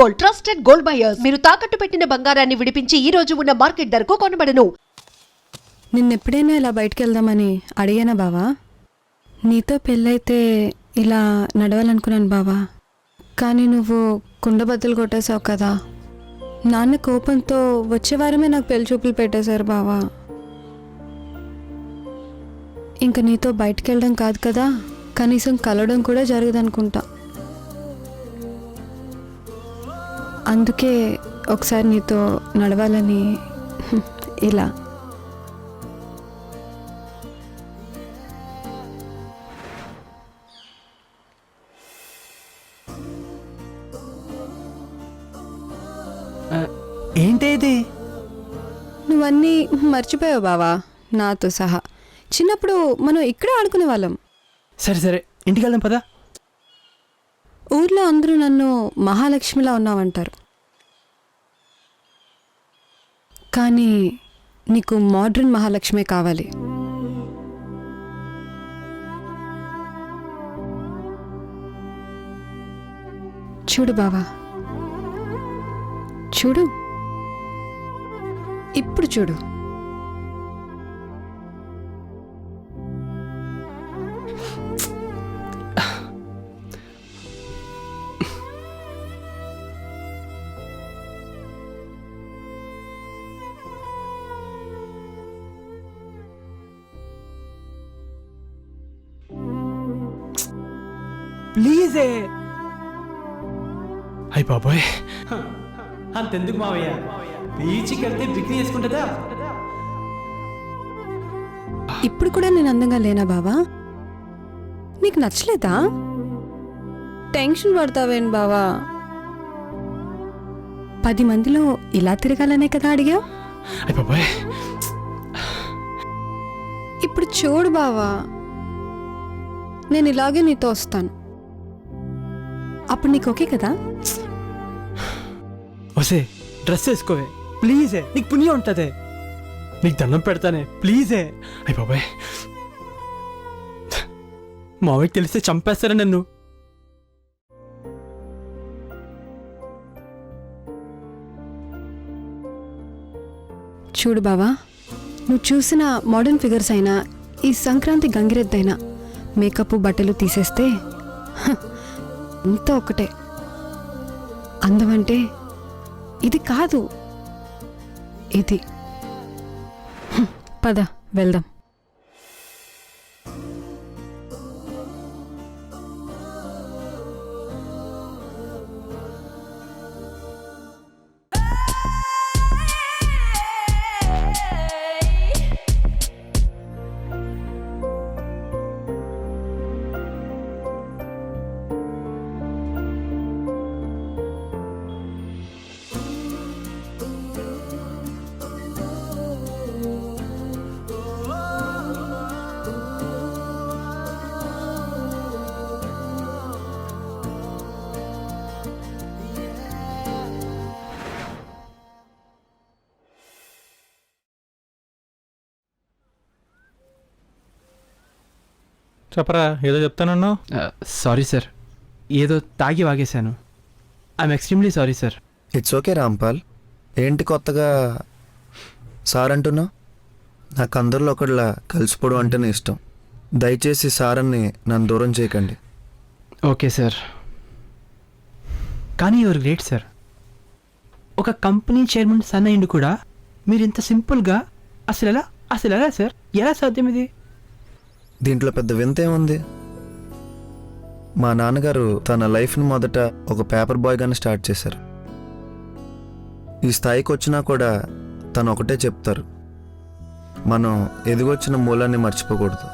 Gold, trusted gold buyers. మీరు తాకట్టు పెట్టిన బంగారాన్ని విడిపించి ఈ రోజు ఉన్న మార్కెట్ ధరకు కొనబడను. నిన్నెప్పుడైనా ఇలా బయటికి వెళ్దామని అడిగానా బావా? నీతో పెళ్ళైతే ఇలా నడవాలనుకున్నాను బావా, కానీ నువ్వు కుండబద్దలు కొట్టేశావు కదా. నాన్న కోపంతో వచ్చే వారమే నాకు పెళ్లి చూపులు పెట్టేశారు బావా. ఇంక నీతో బయటికి వెళ్ళడం కాదు కదా, కనీసం కలవడం కూడా జరగదనుకుంటా. అందుకే ఒకసారి నీతో నడవాలని ఇలా. ఏంటి ఇది? నువ్వన్నీ మర్చిపోయావు బావా, నాతో సహా. చిన్నప్పుడు మనం ఇక్కడే ఆడుకునే వాళ్ళం. సరే సరే, ఇంటికి వెళ్దాం పదా. ఊర్లో అందరూ నన్ను మహాలక్ష్మిలా ఉన్నావంటారు, కానీ నీకు మోడ్రన్ మహాలక్ష్మే కావాలి. చూడు బావా, చూడు, ఇప్పుడు చూడు. ప్లీజే. అయ్యి బాబోయ్, అంతెందుకు మావయ్య, బీచ్కి వెళ్తే బిక్రీ చేసుకుంటుందా? ఇప్పుడు కూడా నేను అందంగా లేనా బావా? నీకు నచ్చలేదా? టెన్షన్ పడతావేం బావా? 10 మందిలో ఇలా తిరగాలనే కదా అడిగా. అయ్యి బాబోయ్, ఇప్పుడు చూడు బావా, నేను ఇలాగే నీతో వస్తాను. అప్పుడు నీకు ఓకే కదా? వసే డ్రెస్ వేసుకోవే ప్లీజే, నీకు పుణ్యం ఉంటుంది. నీకు దండం పెడతానే ప్లీజే. అయ్యి బాబాయ్, మావయ్యకి తెలిస్తే చంపేస్తారా నన్ను. చూడు బావా, నువ్వు చూసిన మోడర్న్ ఫిగర్స్ అయినా, ఈ సంక్రాంతి గంగిరెద్దైనా మేకప్ బట్టలు తీసేస్తే అంతా ఒకటే. అందమంటే ఇది కాదు, ఇది. పద వెళ్దాం. చెప్పరా, ఏదో చెప్తానన్నావు. సారీ సార్, ఏదో తాగి వాగేశాను. I'm extremely sorry sir. It's okay Rampal. ఏంటి కొత్తగా సార్ అంటున్నావు? నాకు అందరిలో ఒకటిలా కలిసిపోవడం అంటేనే ఇష్టం. దయచేసి సారన్ని నన్ను దూరం చేయకండి. ఓకే సార్, కానీ యువర్ గ్రేట్ సార్. ఒక కంపెనీ చైర్మన్ సన్ అయ్యిండు కూడా మీరు ఇంత సింపుల్గా అసలు ఎలా సార్, ఎలా సాధ్యం ఇది? దీంట్లో పెద్ద వింత ఏముంది? మా నాన్నగారు తన లైఫ్ని మొదట ఒక పేపర్ బాయ్గానే స్టార్ట్ చేశారు. ఈ స్థాయికి వచ్చినా కూడా తను ఒకటే చెప్తారు, మనం ఎదిగొచ్చిన మూలాన్ని మర్చిపోకూడదు.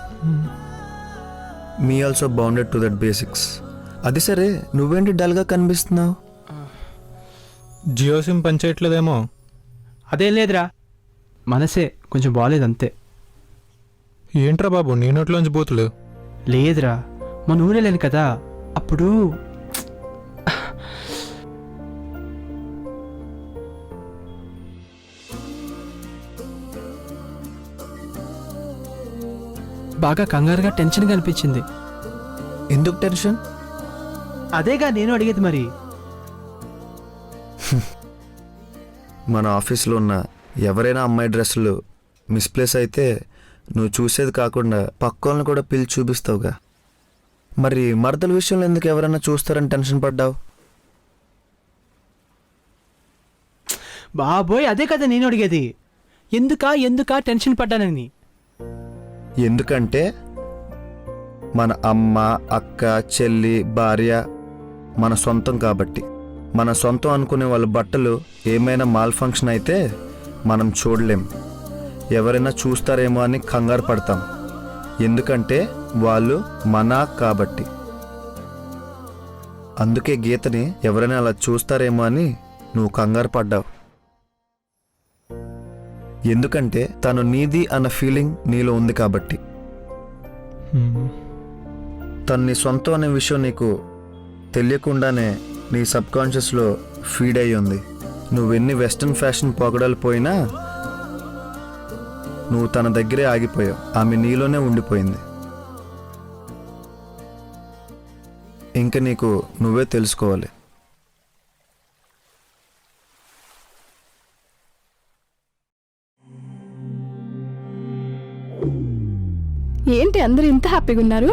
Me also bounded to that basics. అది సరే, నువ్వేంటి డల్గా కనిపిస్తున్నావు? జియో సిమ్ పనిచేయట్లేదేమో. అదేం లేదురా, మనసే కొంచెం బాగాలేదు అంతే. ఏంట్రా బాబు, నీ నోట్లోంచి బూతులు? లేదురా, మన ఊరు వెళ్ళాను కదా, అప్పుడు బాగా కంగారుగా టెన్షన్గా అనిపించింది. ఎందుకు టెన్షన్? అదేగా నేను అడిగేది. మరి మన ఆఫీస్లో ఉన్న ఎవరైనా అమ్మాయి డ్రెస్సులు మిస్ప్లేస్ అయితే నువ్వు చూసేది కాకుండా పక్కోళ్ళని కూడా పిలిచి చూపిస్తావుగా. మరి మరదల విషయంలో ఎందుకు ఎవరైనా చూస్తారని టెన్షన్ పడ్డావు? బాబోయ్, అదే కదా నేను అడిగేది. ఎందుకా టెన్షన్ పడ్డానని. ఎందుకంటే మన అమ్మ, అక్క, చెల్లి, భార్య మన సొంతం కాబట్టి. మన సొంతం అనుకునే వాళ్ళ బట్టలు ఏమైనా మాల్ ఫంక్షన్ అయితే మనం చూడలేం. ఎవరైనా చూస్తారేమో అని కంగారు పడతాం. ఎందుకంటే వాళ్ళు మన కాబట్టి. అందుకే గీతని ఎవరైనా అలా చూస్తారేమో అని నువ్వు కంగారు పడ్డావు. ఎందుకంటే తను నీది అన్న ఫీలింగ్ నీలో ఉంది కాబట్టి. తను నీ సొంతం అనే విషయం నీకు తెలియకుండానే నీ సబ్కాన్షియస్లో ఫీడ్ అయ్యి ఉంది. నువ్వెన్ని వెస్ట్రన్ ఫ్యాషన్ పొగడాలు పోయినా నువ్వు తన దగ్గరే ఆగిపోయావు. ఆమె నీలోనే ఉండిపోయింది. ఇంక నీకు నువ్వే తెలుసుకోవాలి. ఏంటి అందరూ ఇంత హ్యాపీగా ఉన్నారు?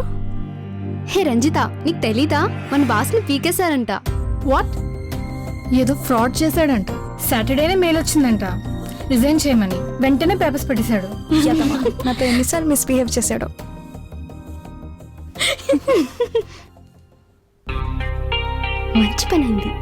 హే రంజిత, నీకు తెలీదా మన బాస్ని పీకేశారంట. వాట్? ఏదో ఫ్రాడ్ చేశాడంట. సాటర్డేనే మెయిల్ వచ్చిందంట రిజైన్ చేయమని. వెంటనే పేపర్స్ పెట్టేశాడు. నాతో ఎన్నిసార్లు మిస్బిహేవ్ చేశాడు. మంచి పని అయింది.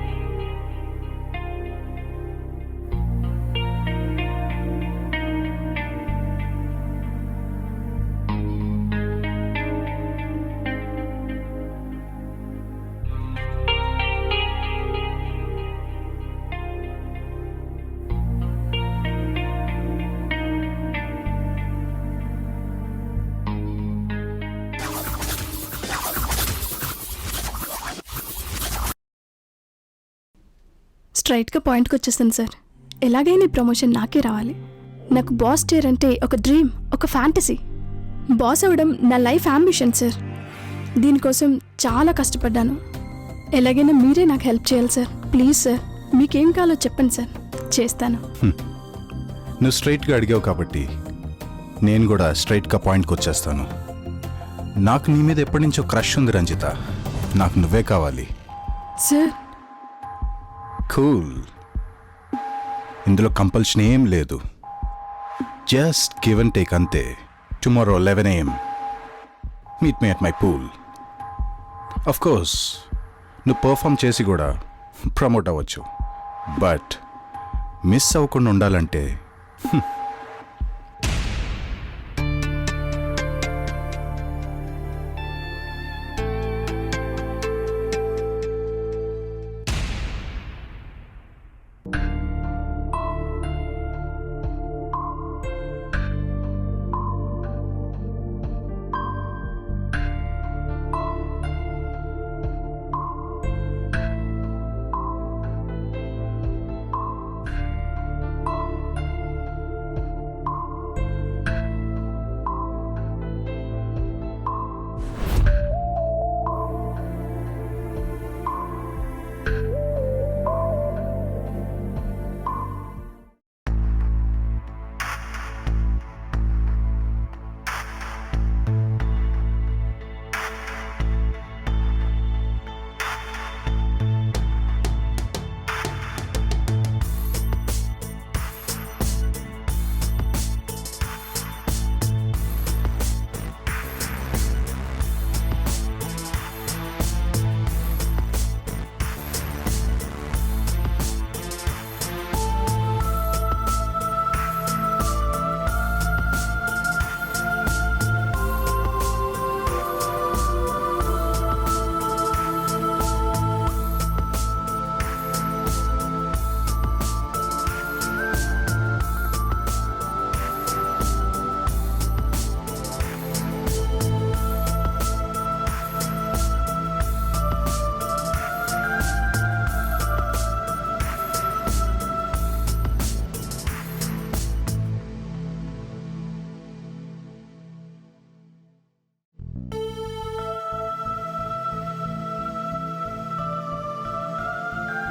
స్ట్రైట్గా పాయింట్కి వచ్చేస్తాను సార్. ఎలాగైనా ఈ ప్రమోషన్ నాకే రావాలి. నాకు బాస్ టేర్ అంటే ఒక డ్రీమ్, ఒక ఫ్యాంటసీ. బాస్ అవ్వడం నా లైఫ్ అంబిషన్ సార్. దీనికోసం చాలా కష్టపడ్డాను. ఎలాగైనా మీరే నాకు హెల్ప్ చేయాలి సార్. ప్లీజ్ సార్, మీకేం కావాలో చెప్పండి సార్, చేస్తాను. నువ్వు స్ట్రైట్గా అడిగావు కాబట్టి నేను కూడా స్ట్రైట్గా పాయింట్కి వచ్చేస్తాను. నాకు నీ మీద ఎప్పటి నుంచో క్రష్ ఉంది రంజిత. నాకు నువ్వే కావాలి. Sir cool. ఇందులో కంపల్షన్ ఏం లేదు. జస్ట్ గివ్ అండ్ టేక్ అంతే. Tomorrow 11 AM meet me at my pool. Of course నువ్వు పర్ఫామ్ చేసి కూడా ప్రమోట్ అవ్వచ్చు. బట్ మిస్ అవ్వకుండా ఉండాలంటే